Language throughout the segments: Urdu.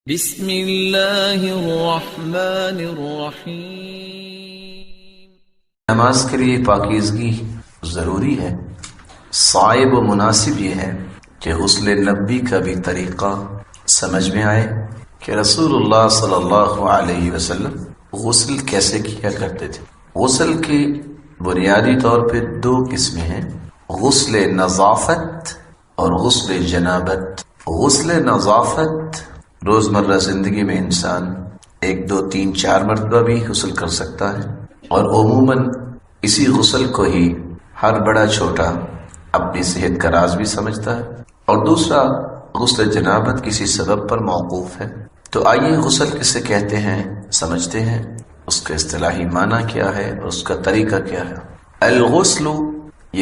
بسم اللہ الرحمن الرحیم۔ نماز کے لیے پاکیزگی ضروری ہے۔ صائب و مناسب یہ ہے کہ غسل نبوی کا بھی طریقہ سمجھ میں آئے کہ رسول اللہ صلی اللہ علیہ وسلم غسل کیسے کیا کرتے تھے۔ غسل کی بنیادی طور پہ دو قسمیں ہیں، غسل نظافت اور غسل جنابت۔ غسل نظافت روزمرہ زندگی میں انسان 1 2 3 4 مرتبہ بھی غسل کر سکتا ہے، اور عموماً اسی غسل کو ہی ہر بڑا چھوٹا اپنی صحت کا راز بھی سمجھتا ہے۔ اور دوسرا غسل جنابت کسی سبب پر موقوف ہے۔ تو آئیے غسل کسے کہتے ہیں سمجھتے ہیں، اس کا اصطلاحی معنی کیا ہے اور اس کا طریقہ کیا ہے۔ الغسل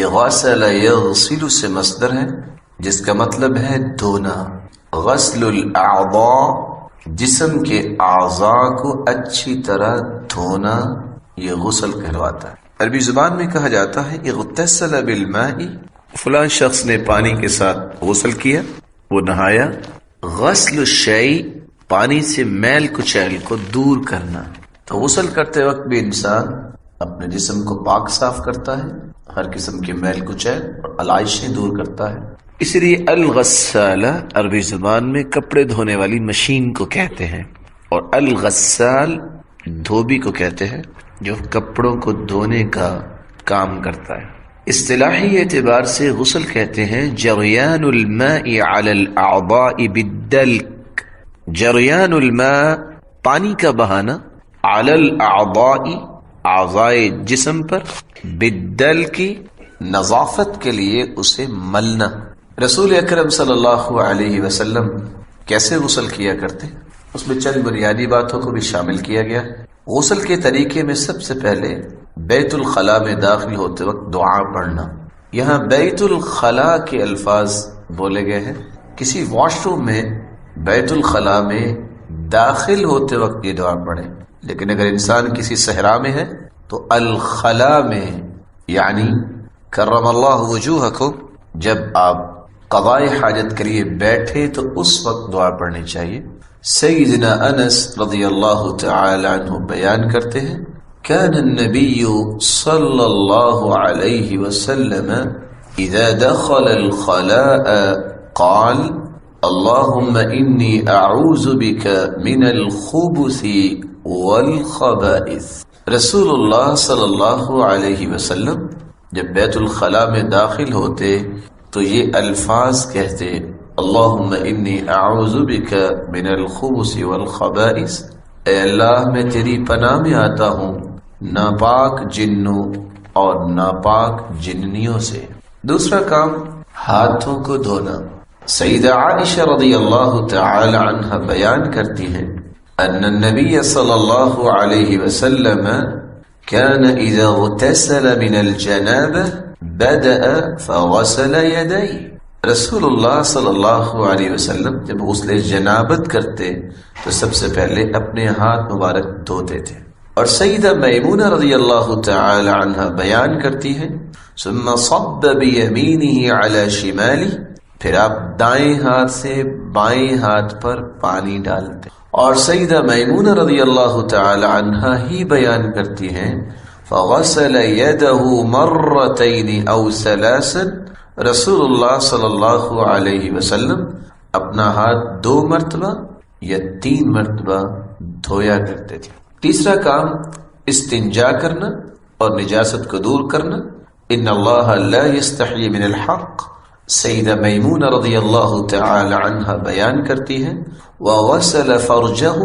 یہ غسل یغسل سے مصدر ہے جس کا مطلب ہے دھونا۔ غسل الاعضاء جسم کے اعضاء کو اچھی طرح دھونا، یہ غسل کہلواتا ہے۔ عربی زبان میں کہا جاتا ہے اغتسل بالماء، فلاں شخص نے پانی کے ساتھ غسل کیا، وہ نہایا۔ غسل الشیء پانی سے میل کچیل کو دور کرنا۔ تو غسل کرتے وقت بھی انسان اپنے جسم کو پاک صاف کرتا ہے، ہر قسم کے میل کچیل اور علائشیں دور کرتا ہے۔ اس لیے الغسالہ عربی زبان میں کپڑے دھونے والی مشین کو کہتے ہیں، اور الغسال دھوبی کو کہتے ہیں جو کپڑوں کو دھونے کا کام کرتا ہے۔ اصطلاحی اعتبار سے غسل کہتے ہیں جریان الماء علی الاعضاء بالدلک، جریان الماء پانی کا بہانا، علی الاعضاء اعضائے جسم پر، بالدلک نظافت کے لیے اسے ملنا۔ رسول اکرم صلی اللہ علیہ وسلم کیسے غسل کیا کرتے، اس میں چند بنیادی باتوں کو بھی شامل کیا گیا۔ غسل کے طریقے میں سب سے پہلے بیت الخلاء میں داخل ہوتے وقت دعا پڑھنا۔ یہاں بیت الخلاء کے الفاظ بولے گئے ہیں، کسی واش روم میں بیت الخلاء میں داخل ہوتے وقت یہ دعا پڑھیں، لیکن اگر انسان کسی صحرا میں ہے تو الخلاء میں، یعنی کرم اللہ وجوہکم، جب آپ قضاء حاجت کے لیے بیٹھے تو اس وقت دعا پڑھنی چاہیے۔ سیدنا انس رضی اللہ تعالی عنہ بیان کرتے ہیں كان النبي صلى الله عليه وسلم إذا دخل الخلاء قال اللهم إني أعوذ بك من الخبث والخبائث۔ رسول اللہ صلی اللہ علیہ وسلم جب بیت الخلاء میں داخل ہوتے تو یہ الفاظ کہتے، اللہم انی اعوذ بک من الخبث والخبائث، اے اللہ میں تیری پناہ میں آتا ہوں ناپاک جنوں اور ناپاک جننیوں سے۔ دوسرا کام ہاتھوں کو دھونا۔ سیدہ عائشہ رضی اللہ تعالی عنہ بیان کرتی ہیں ان النبی صلی اللہ علیہ وسلم كان اذا اغتسل من الجنابہ بدأ فغسل يديه۔ رسول اللہ صلی اللہ علیہ وسلم جب غسل جنابت کرتے تو سب سے پہلے اپنے ہاتھ مبارک دھوتے تھے۔ اور سیدہ میمونہ رضی اللہ تعالی عنہ بیان کرتی ہیں ثم صب بیمینہ علی شمالہ، پھر آپ دائیں ہاتھ سے بائیں ہاتھ پر پانی ڈالتے۔ اور سیدہ میمونہ رضی اللہ تعالی عنہ ہی بیان کرتی ہیں فغسل يده مرتين او ثلاثا، رسول اللہ صلی اللہ علیہ وسلم اپنا ہاتھ 2 مرتبہ یا 3 مرتبہ دھویا کرتے تھے۔ تیسرا کام استنجا کرنا اور نجاست کو دور کرنا۔ ان اللہ لا یستحی من الحق، سیدہ میمونہ رضی اللہ تعالی عنہ بیان کرتی ہے وغسل فرجہ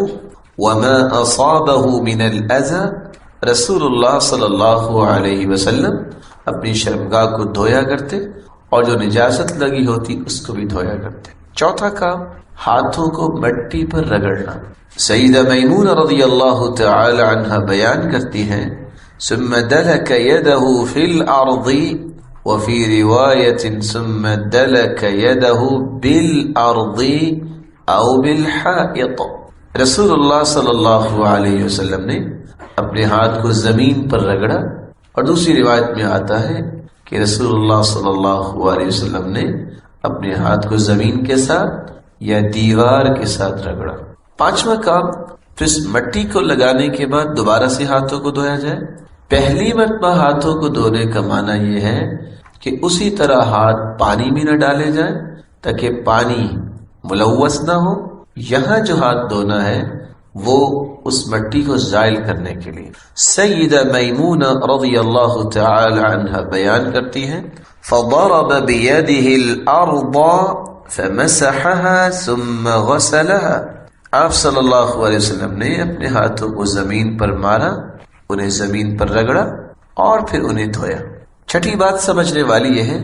وما اصابہ من الاذى، رسول اللہ صلی اللہ علیہ وسلم اپنی شرمگاہ کو دھویا کرتے اور جو نجاست لگی ہوتی اس کو بھی دھویا کرتے۔ چوتھا کام ہاتھوں کو مٹی پر رگڑنا۔ سیدہ میمونہ رضی اللہ تعالی عنہ بیان کرتی ہیں ثم دلک یدہ فی الارض وفی روایت ثم دلک یدہ بالارض او بالحائط، رسول اللہ صلی اللہ علیہ وسلم نے اپنے ہاتھ کو زمین پر رگڑا، اور دوسری روایت میں آتا ہے کہ رسول اللہ صلی اللہ علیہ وسلم نے اپنے ہاتھ کو زمین کے ساتھ یا دیوار کے ساتھ رگڑا۔ 5واں کام، پھر اس مٹی کو لگانے کے بعد دوبارہ سے ہاتھوں کو دھویا جائے۔ پہلی مرتبہ ہاتھوں کو دھونے کا معنی یہ ہے کہ اسی طرح ہاتھ پانی میں نہ ڈالے جائیں تاکہ پانی ملوث نہ ہو۔ یہاں جو ہاتھ دھونا ہے وہ اس مٹی کو زائل کرنے کے لیے۔ سیدہ میمونہ رضی اللہ تعالی عنہ بیان کرتی ہیں فضرب بيده الارض فمسحها ثم غسلها، آپ صلی اللہ علیہ وسلم نے اپنے ہاتھوں کو زمین پر مارا، انہیں زمین پر رگڑا اور پھر انہیں دھویا۔ چھٹی بات سمجھنے والی یہ ہے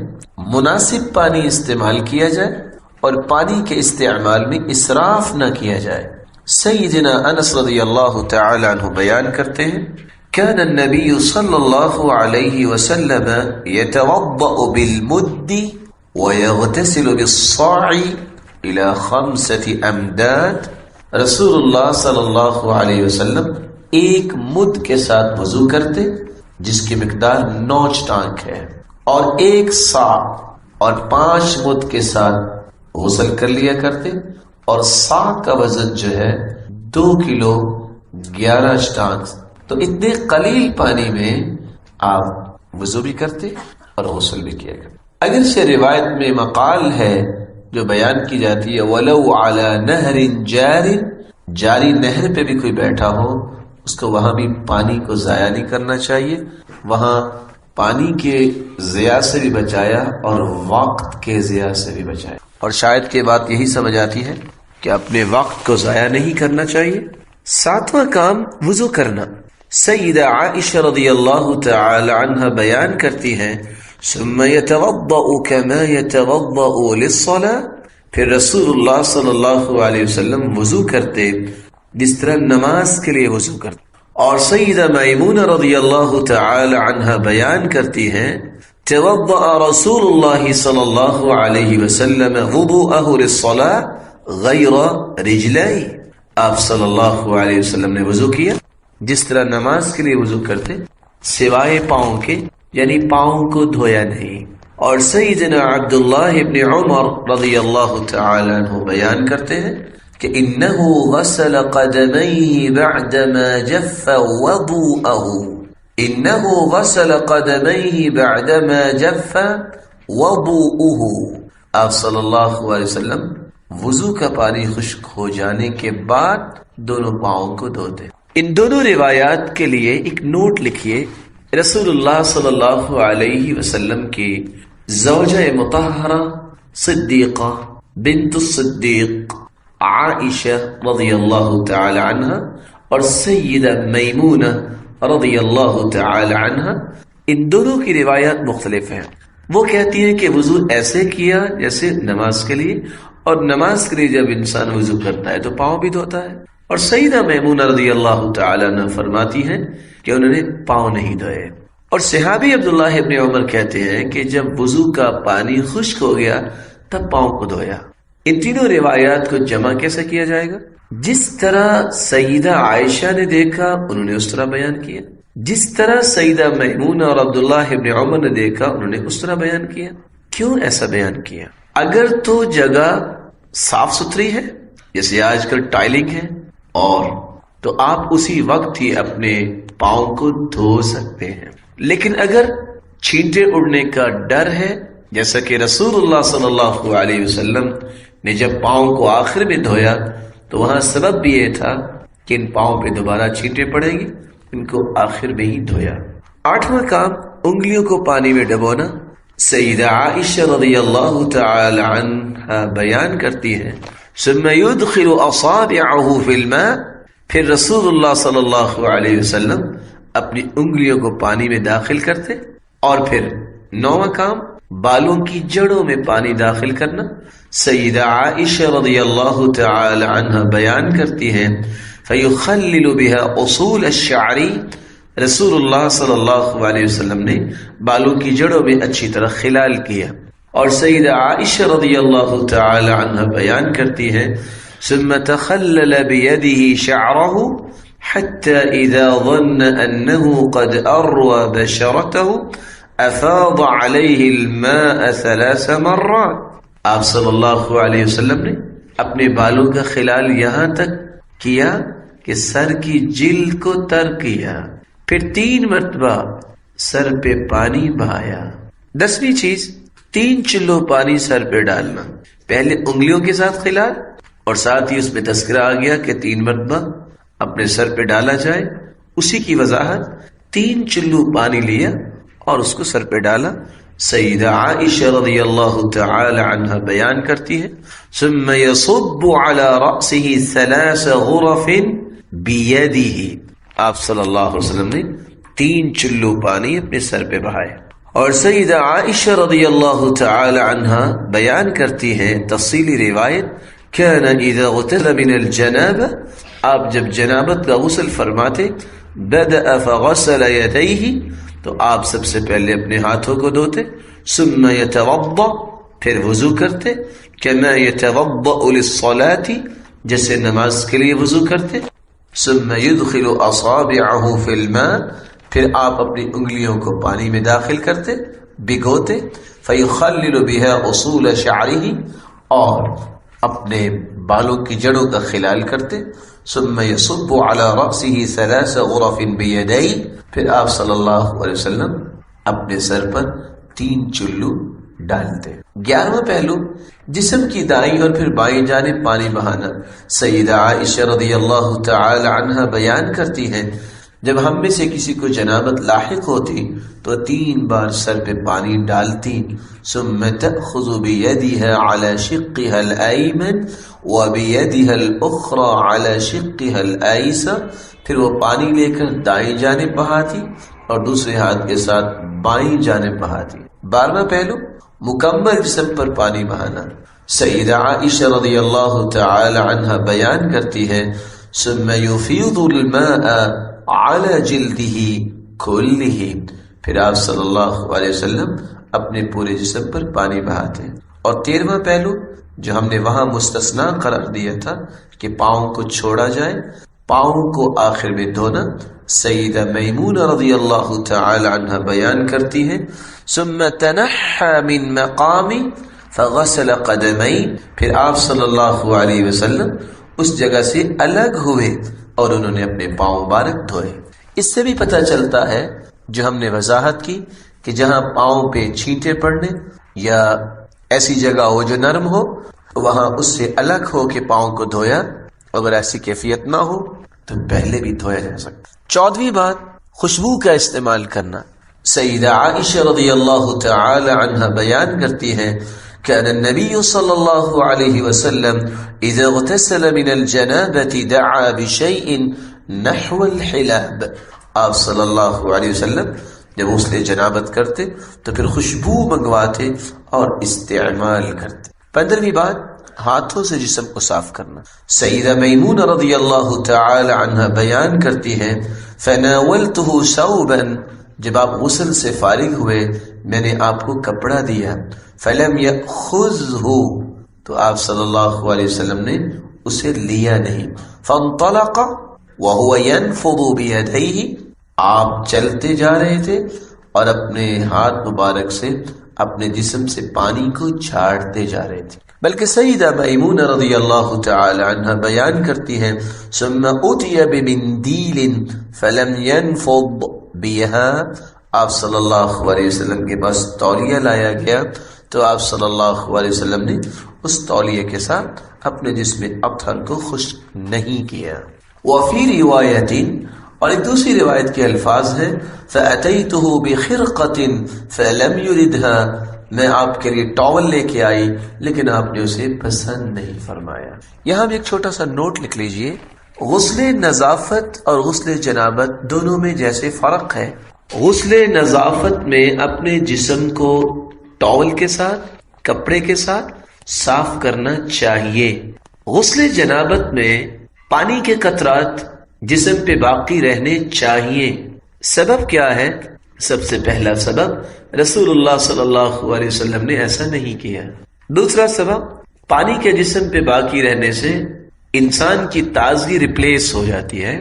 مناسب پانی استعمال کیا جائے اور پانی کے استعمال میں اسراف نہ کیا جائے۔ سیدنا انس رضی اللہ تعالی عنہ بیان کرتے ہیں كان النبي صلى الله عليه وسلم يتوضأ بالمد ويغتسل بالصاع إلى 5 أمداد، رسول اللہ صلی اللہ علیہ وسلم ایک مد کے ساتھ وضو کرتے جس کی مقدار 9 ٹانک ہے، اور ایک صاع اور 5 مد کے ساتھ غسل کر لیا کرتے، اور صاع کا وزن جو ہے 2 کلو 11 ٹانک، تو اتنے قلیل پانی میں آپ وضو بھی کرتے اور غسل بھی کیا کرتے۔ اگرچہ روایت میں مقال ہے جو بیان کی جاتی ہے وَلَوْ عَلَى نَهْرٍ جَارٍ، جاری نہر پہ بھی کوئی بیٹھا ہو اس کو وہاں بھی پانی کو ضائع نہیں کرنا چاہیے، وہاں پانی کے ضیاع سے بھی بچایا اور وقت کے ضیاع سے بھی بچایا، اور شاید کہ بات یہی سمجھ آتی ہے کہ اپنے وقت کو ضائع نہیں کرنا چاہیے۔ 7واں کام وضو کرنا۔ سیدہ عائشہ رضی اللہ تعالی عنہ بیان کرتی ہیں ثم يتوضأ كما يتوضأ للصلاة، پھر رسول اللہ صلی اللہ علیہ وسلم وضو کرتے جس طرح نماز کے لیے وضو کرتے۔ اور سیدہ میمونہ رضی اللہ تعالی عنہ بیان کرتی ہیں توضأ رسول اللہ صلی اللہ علیہ وسلم وضوءه للصلاة غیر رجلئی، آپ صلی اللہ علیہ وسلم نے وضو کیا جس طرح نماز کے لیے وضو کرتے سوائے پاؤں کے، یعنی پاؤں کو دھویا نہیں۔ اور سیدنا عبداللہ ابن عمر رضی اللہ تعالی عنہ بیان کرتے ہیں کہ انہو غسل قدمیہ بعدما جف وضوءہ، انہو غسل قدمیہ بعدما جف وضوءہ، آپ صلی اللہ علیہ وسلم وضو کا پانی خشک ہو جانے کے بعد دونوں پاؤں کو دھوتے۔ ان دونوں روایات کے لیے ایک نوٹ لکھیے، رسول اللہ صلی اللہ علیہ وسلم کی زوجہ مطہرہ صدیقہ بنت الصدیق عائشہ رضی اللہ تعالی عنہ اور سیدہ میمونہ رضی اللہ تعالی عنہ، ان دونوں کی روایات مختلف ہیں۔ وہ کہتی ہیں کہ وضو ایسے کیا جیسے نماز کے لیے، اور نماز کے لیے جب انسان وضو کرتا ہے تو پاؤں بھی دھوتا ہے۔ اور سیدہ میمونہ رضی اللہ تعالی عنہ فرماتی ہیں کہ انہوں نے پاؤں نہیں دھوئے۔ اور صحابی عبداللہ ابن عمر کہتے ہیں کہ جب وضو کا پانی خشک ہو گیا تب پاؤں کو دھویا۔ ان تینوں روایات کو جمع کیسے کیا جائے گا؟ جس طرح سیدہ عائشہ نے دیکھا انہوں نے اس طرح بیان کیا، جس طرح سیدہ میمونہ اور عبداللہ ابن عمر نے دیکھا انہوں نے اس طرح بیان کیا۔ کیوں ایسا بیان کیا؟ اگر تو جگہ صاف ستھری ہے جیسے آج کل ٹائلنگ ہے اور تو آپ اسی وقت ہی اپنے پاؤں کو دھو سکتے ہیں، لیکن اگر چھینٹے اڑنے کا ڈر ہے جیسا کہ رسول اللہ صلی اللہ علیہ وسلم نے جب پاؤں کو آخر میں دھویا تو وہاں سبب بھی یہ تھا کہ ان پاؤں پہ دوبارہ چھینٹے پڑیں گی، ان کو آخر میں ہی دھویا۔ 8واں کام انگلیوں کو پانی میں ڈبونا۔ سیدہ عائشہ رضی اللہ تعالی عنہ بیان کرتی ہے ثم يدخل اصابعه في الماء، پھر رسول اللہ صلی اللہ علیہ وسلم اپنی انگلیوں کو پانی میں داخل کرتے، اور پھر 9واں کام بالوں کی جڑوں میں پانی داخل کرنا۔ سیدہ عائشہ رضی اللہ تعالی عنہ بیان کرتی ہیں فیخلل بها اصول الشعر، رسول اللہ صلی اللہ علیہ وسلم نے بالوں کی جڑوں میں اچھی طرح خلال کیا۔ اور سیدہ عائشہ رضی اللہ تعالی عنہ بیان کرتی ہے ثم تخلل بيده شعره حتى اذا ظن انه قد اروى بشرته افاض عليه الماء 3 مرات، آپ صلی اللہ علیہ وسلم نے اپنے بالوں کا خلال یہاں تک کیا کہ سر کی جلد کو تر کیا، پھر 3 مرتبہ سر پہ پانی بہایا۔ 10ویں چیز 3 چلو پانی سر پہ ڈالنا، پہلے انگلیوں کے ساتھ خلال، اور ساتھ ہی اس میں تذکرہ آ گیا کہ 3 مرتبہ اپنے سر پہ ڈالا جائے۔ اسی کی وضاحت 3 چلو پانی لیا اور اس کو سر پہ ڈالا۔ سیدہ عائشہ رضی اللہ تعالی عنہ بیان کرتی ہے ثم يصب على رأسه 3 غرف بيده، آپ صلی اللہ علیہ وسلم نے 3 چلو پانی اپنے سر پہ بہائے۔ اور سیدہ عائشہ رضی اللہ تعالی عنہ بیان کرتی ہیں تفصیلی روایت، كان اذا اغتسل من الجنابہ، آپ جب جنابت کا غسل فرماتے، بدأ فغسل يديه، تو آپ سب سے پہلے اپنے ہاتھوں کو دھوتے، ثم يتوضأ، پھر وضو کرتے، كما يتوضأ للصلاة، جیسے نماز کے لیے وضو کرتے، ثم يدخل اصابعه في الماء، پھر آپ اپنی انگلیوں کو پانی میں داخل کرتے، بھگوتے، فيخلل بها اصول شعره، اور اپنے بالوں کی جڑوں کا خلال کرتے، ثم يصب على رأسه 3 غرف بيديه، پھر آپ صلی اللہ علیہ وسلم اپنے سر پر 3 چلو ڈالتے۔ 11واں پہلو جسم کی دائیں اور پھر بائیں جانب پانی بہانا۔ سیدہ عائشہ رضی اللہ تعالی عنہ بیان کرتی ہیں جب ہم میں سے کسی کو جنابت لاحق ہوتی تو 3 بار سر پہ پانی ڈالتی، ثم تأخذ بيدها على شقها الأيمن وبيدها الأخرى على شقها الأيسر، پھر وہ پانی لے کر دائیں جانب بہاتی اور دوسرے ہاتھ کے ساتھ بائیں جانب بہاتی۔ 12واں پہلو مکمل جسم پر پانی بہانا۔ سیدہ عائشہ رضی اللہ تعالی عنہ بیان کرتی ہے ثم يفيض الماء على جلده كله، پھر آپ صلی اللہ علیہ وسلم اپنے پورے جسم پر پانی بہاتے ہیں۔ اور 13واں پہلو جو ہم نے وہاں مستثنا قرار دیا تھا کہ پاؤں کو چھوڑا جائے، پاؤں کو آخر میں دھونا۔ سیدہ میمونہ رضی اللہ تعالی عنہ بیان کرتی ہیں ثم تنحى من مقامی فغسل قدمی، پھر آپ صلی اللہ علیہ وسلم اس جگہ سے الگ ہوئے اور انہوں نے اپنے پاؤں مبارک دھوئے۔ اس سے بھی پتہ چلتا ہے جو ہم نے وضاحت کی کہ جہاں پاؤں پہ چھینٹے پڑنے یا ایسی جگہ ہو جو نرم ہو، وہاں اس سے الگ ہو کے پاؤں کو دھویا، اگر ایسی کیفیت نہ ہو تو پہلے بھی دھویا جا سکتا۔ 14ویں بات خوشبو کا استعمال کرنا۔ سیدہ عائشہ رضی اللہ تعالی عنہ بیان کرتی ہیں كان النبي صلى الله عليه وسلم إذا اغتسل من الجنابة دعا بشيء نحو الحلاب، آپ صلی اللہ علیہ وسلم جب غسل جنابت کرتے تو پھر خوشبو منگواتے اور استعمال کرتے۔ 15ویں بات ہاتھوں سے جسم کو صاف کرنا۔ سیدہ میمونہ رضی اللہ تعالی عنہ بیان کرتی ہے فناولته ثوبا، جب آپ غسل سے فارغ ہوئے میں نے آپ کو کپڑا دیا، فلم یأخذہ، تو آپ صلی اللہ علیہ وسلم نے اسے لیا نہیں، فانطلق وهو ينفض بيديه، آپ چلتے جا رہے تھے اور اپنے ہاتھ مبارک سے اپنے جسم سے پانی کو جھاڑتے جا رہے تھے۔ بلکہ سیدہ میمونہ رضی اللہ تعالی عنہ بیان کرتی ہیں ثم اتي بمندیل فلم ينفض بها، آپ صلی اللہ علیہ وسلم کے پاس تولیہ لایا گیا تو آپ صلی اللہ علیہ وسلم نے اس تولیے کے ساتھ اپنے جسم اطہر کو خشک نہیں کیا۔ وفی روایت، اور ایک دوسری روایت کے الفاظ ہیں فأتیتہ بخرقۃ فلم یردها، میں آپ کے لیے ٹاول لے کے آئی لیکن آپ نے اسے پسند نہیں فرمایا۔ یہاں بھی ایک چھوٹا سا نوٹ لکھ لیجئے، غسل نظافت اور غسل جنابت دونوں میں جیسے فرق ہے، غسل نظافت میں اپنے جسم کو ٹاول کے ساتھ، کپڑے کے ساتھ صاف کرنا چاہیے۔ غسل جنابت میں پانی کے قطرات جسم پہ باقی رہنے چاہیے۔ سبب کیا ہے؟ سب سے پہلا سبب رسول اللہ صلی اللہ علیہ وسلم نے ایسا نہیں کیا۔ دوسرا سبب پانی کے جسم پہ باقی رہنے سے انسان کی تازگی ریپلیس ہو جاتی ہے،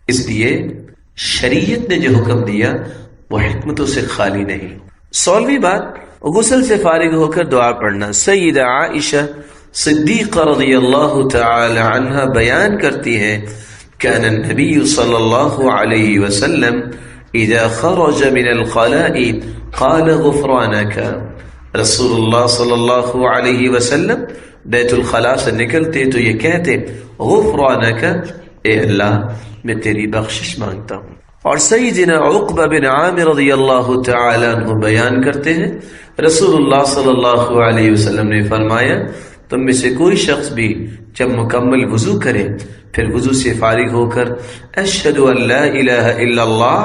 اس لیے شریعت نے جو حکم دیا وہ حکمتوں سے خالی نہیں۔ 16ویں بات غسل سے فارغ ہو کر دعا پڑھنا۔ سیدہ عائشہ صدیقہ رضی اللہ تعالی عنہ بیان کرتی ہے كان النبي صلى الله عليه وسلم اذا خرج من الخلاء قال غفرانك، رسول اللہ صلی اللہ علیہ وسلم بیت الخلاء سے نکلتے تو یہ کہتے غفرانک، اے اللہ میں تیری بخشش مانگتا ہوں۔ اور سیدنا عقبہ بن عامر رضی اللہ تعالی عنہ بیان کرتے ہیں رسول اللہ صلی اللہ علیہ وسلم نے فرمایا تم میں سے کوئی شخص بھی جب مکمل وضو کرے پھر وضو سے فارغ ہو کر اشہد ان لا الہ الا اللہ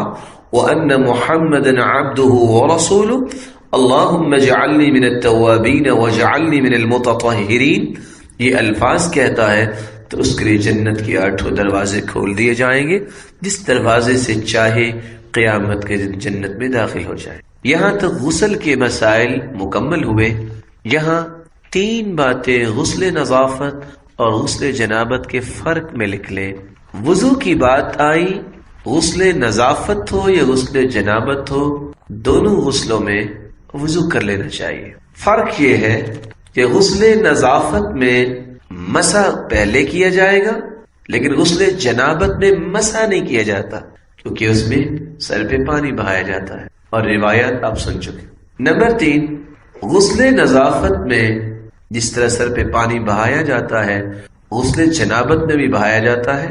وان محمدا عبدہ ورسولہ اللہم اجعلنی من التوابین واجعلنی من المتطہرین یہ الفاظ کہتا ہے تو اس کے لیے جنت کی 8 دروازے کھول دیے جائیں گے، جس دروازے سے چاہے قیامت کے دن جنت میں داخل ہو جائے۔ یہاں تک غسل کے مسائل مکمل ہوئے۔ یہاں 3 باتیں غسل نظافت اور غسل جنابت کے فرق میں لکھ لیں۔ وضو کی بات آئی، غسل نظافت ہو یا غسل جنابت ہو، دونوں غسلوں میں وضو کر لینا چاہیے۔ فرق یہ ہے کہ غسل نظافت میں مسح پہلے کیا جائے گا، لیکن غسل جنابت میں مسح نہیں کیا جاتا کیونکہ اس میں سر پہ پانی بہایا جاتا ہے، اور روایات آپ سن چکے۔ نمبر 3، غسل نظافت میں جس طرح سر پہ پانی بہایا جاتا ہے غسل جنابت میں بھی بہایا جاتا ہے،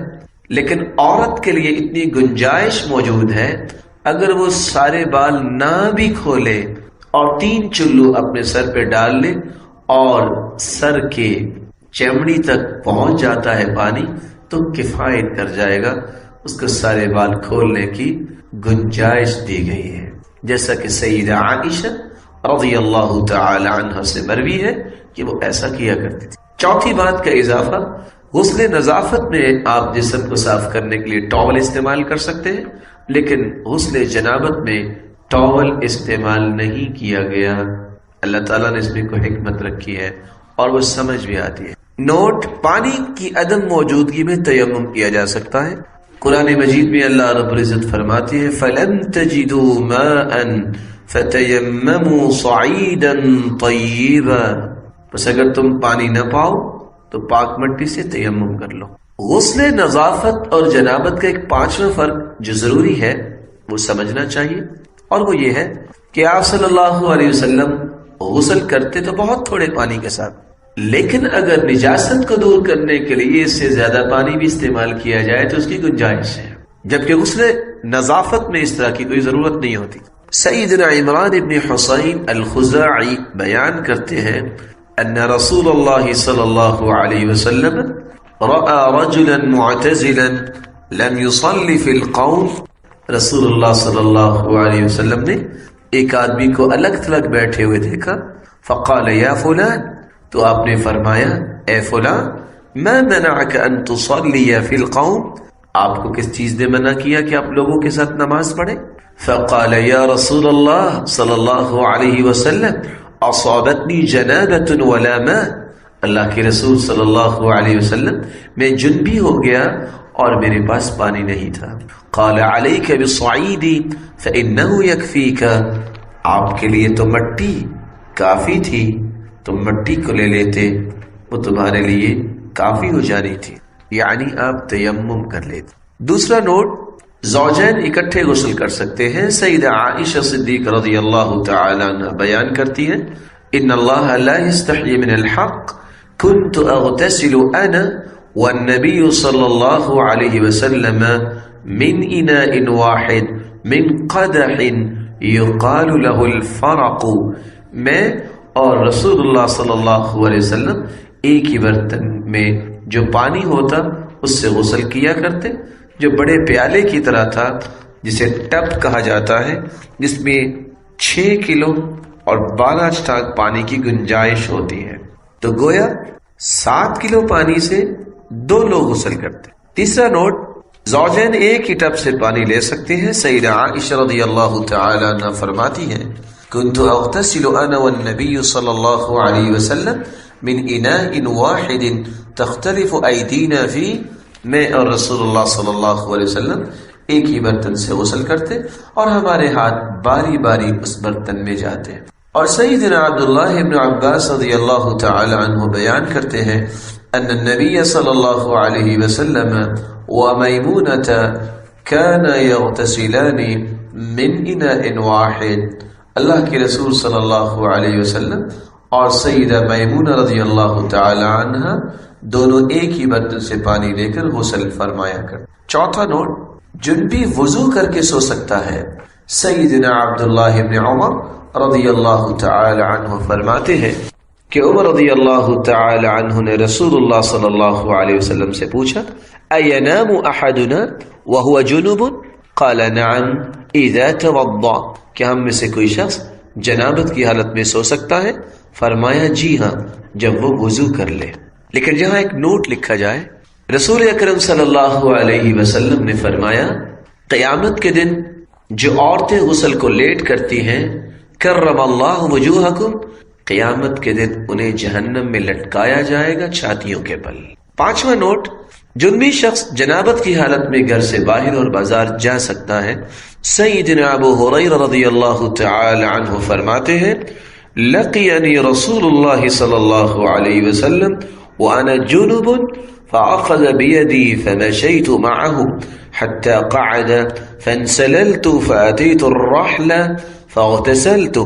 لیکن عورت کے لیے اتنی گنجائش موجود ہے اگر وہ سارے بال نہ بھی کھولے اور 3 چلو اپنے سر پہ ڈال لے اور سر کے چمڑی تک پہنچ جاتا ہے پانی تو کفایت کر جائے گا، اس کو سارے بال کھولنے کی گنجائش دی گئی ہے، جیسا کہ سیدہ عائشہ رضی اللہ تعالی عنہ سے مروی ہے کہ وہ ایسا کیا کرتی تھی۔ چوتھی بات کا اضافہ، غسل نظافت میں آپ جسم کو صاف کرنے کے لیے ٹاول استعمال کر سکتے ہیں، لیکن غسل جنابت میں ٹاول استعمال نہیں کیا گیا۔ اللہ تعالیٰ نے اس میں کوئی حکمت رکھی ہے اور وہ سمجھ بھی آتی ہے۔ نوٹ، پانی کی عدم موجودگی میں تیمم کیا جا سکتا ہے۔ قرآن مجید میں اللہ رب العزت فرماتی ہے فَلَمْ تَجِدُوا مَاءً فَتَيَمَّمُوا صَعِيدًا طَيِّبًا، بس اگر تم پانی نہ پاؤ تو پاک مٹی سے تیمم کر لو۔ غسل نظافت اور جنابت کا ایک 5واں فرق جو ضروری ہے وہ سمجھنا چاہیے، اور وہ یہ ہے کہ آپ صلی اللہ علیہ وسلم غسل کرتے تو بہت تھوڑے پانی کے ساتھ، لیکن اگر نجاست کو دور کرنے کے لیے اس سے زیادہ پانی بھی استعمال کیا جائے تو اس کی گنجائش ہے، جبکہ غسل نظافت میں اس طرح کی کوئی ضرورت نہیں ہوتی۔ سیدنا عمران ابن حسین الخزاعی بیان کرتے ہیں ان رسول اللہ صلی اللہ علیہ وسلم رأى رجلا معتزلا لم يصلي في القوم، رسول اللہ صلی اللہ علیہ وسلم نے ایک آدمی کو الگ تھلگ بیٹھے ہوئے دیکھا، فقال یا فلان، تو آپ نے فرمایا اے فلان، ما منعك ان تصلي في القوم، آپ کو کس چیز نے منع کیا کہ آپ لوگوں کے ساتھ نماز پڑھیں؟ فقال یا رسول اللہ صلی اللہ علیہ وسلم اصابتنی جنابۃ ولا ماء، اللہ کے رسول صلی اللہ علیہ وسلم میں جنبی ہو گیا اور میرے پاس پانی نہیں تھا۔ قال علیک بالصعید فانه یکفیک، آپ کے لیے تو مٹی کافی تھی، تم مٹی کو لے لیتے، وہ تمہارے لیے کافی ہو جانی تھی، یعنی آپ تیمم کر لیتے۔ دوسرا نوٹ، زوجین اکٹھے غسل کر سکتے ہیں۔ سیدہ عائشہ صدیقہ رضی اللہ تعالی عنہ بیان کرتی ہیں ان اللہ لا یستحی من الحق كنت اغتسل انا والنبي صلی اللہ علیہ وسلم من اناء واحد من قدح يقال له الفرق، میں اور رسول اللہ صلی اللہ علیہ وسلم ایک ہی برتن میں جو پانی ہوتا اس سے غسل کیا کرتے، جو بڑے پیالے کی طرح تھا، جسے ٹب کہا جاتا ہے، جس میں 6 کلو اور 12 چھٹاک پانی کی گنجائش ہوتی ہے، تو گویا 7 کلو پانی سے 2 لوگ غسل کرتے۔ تیسرا نوٹ، زوجین ایک ہی ٹب سے پانی لے سکتے ہیں۔ سیدہ عائشہ رضی اللہ تعالی عنہ فرماتی ہیں كنت اغتسل انا والنبي صلی اللہ علیہ وسلم من اناء واحد تختلف ایدینا فی، میں اور رسول اللہ صلی اللہ علیہ وسلم ایک ہی برتن سے غسل کرتے اور ہمارے ہاتھ باری باری اس برتن میں جاتے۔ اور سیدنا عبداللہ ابن عباس رضی اللہ تعالی عنہ بیان کرتے ہیں ان النبی صلی اللہ علیہ وسلم ومیمونۃ كان يغتسلان من اناء واحد، اللہ کے رسول صلی اللہ علیہ وسلم اور سیدہ میمونہ رضی اللہ تعالی عنہ دونوں ایک ہی برتن سے پانی لے کر غسل فرمایا کر۔ چوتھا نوٹ، جنبی وضو کر کے سو سکتا ہے۔ سیدنا عبداللہ ابن عمر رضی اللہ تعالی عنہ فرماتے ہیں کہ عمر رضی اللہ تعالی عنہ نے رسول اللہ صلی اللہ علیہ وسلم سے پوچھا اَيَنَامُ أَحَدُنَا وَهُوَ جُنُبٌ؟ قَالَ نَعَمْ إِذَا تَوَضَّأَ، کیا ہم میں سے کوئی شخص جنابت کی حالت میں سو سکتا ہے؟ فرمایا جی ہاں، جب وہ وضو کر لے۔ لیکن یہاں ایک نوٹ لکھا جائے، رسول اکرم صلی اللہ علیہ وسلم نے فرمایا قیامت کے دن جو عورتیں غسل کو لیٹ کرتی ہیں کرم اللہ وجوہکم، قیامت کے دن انہیں جہنم میں لٹکایا جائے گا چھاتیوں کے بل۔ پانچواں نوٹ، جنبی شخص جنابت کی حالت میں گھر سے باہر اور بازار جا سکتا ہے۔ سیدنا ابو ہریرہ رضی اللہ تعالی عنہ فرماتے ہیں لقینی رسول اللہ صلی اللہ علیہ وسلم وانا جنب فاخذ بیدی فمشیت معه حتى قعد فانسللت فاتیت الرحل فاغتسلت۔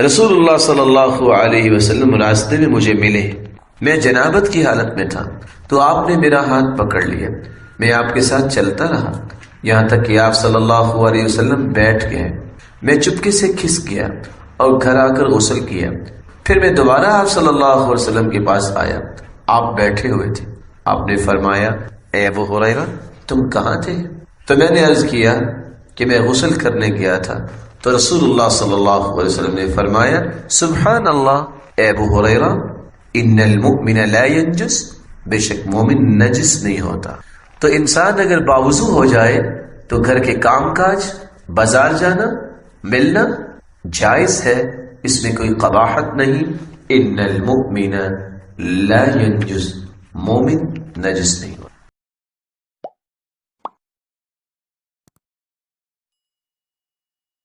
رسول اللہ صلی اللہ علیہ وسلم راستے میں مجھے ملے، میں جنابت کی حالت میں تھا تو آپ نے میرا ہاتھ پکڑ لیا، میں آپ کے ساتھ چلتا رہا یہاں تک کہ آپ صلی اللہ علیہ وسلم بیٹھ گئے، میں چپکے سے کھس گیا اور گھر آ کر غسل کیا، پھر میں دوبارہ آپ صلی اللہ علیہ وسلم کے پاس آیا، آپ بیٹھے ہوئے تھے، آپ نے فرمایا اے ابو ہریرہ تم کہاں تھے؟ تو میں نے عرض کیا کہ میں غسل کرنے گیا تھا، تو رسول اللہ صلی اللہ علیہ وسلم نے فرمایا سبحان اللہ اے ابو ہریرہ ان المؤمن لا ينجس، بے شک مومن نجس نہیں ہوتا۔ تو انسان اگر باوضو ہو جائے تو گھر کے کام کاج، بازار جانا، ملنا جائز ہے، اس میں کوئی قباحت نہیں۔ ان المؤمن لا ينجس، مومن نجس نہیں ہوتا۔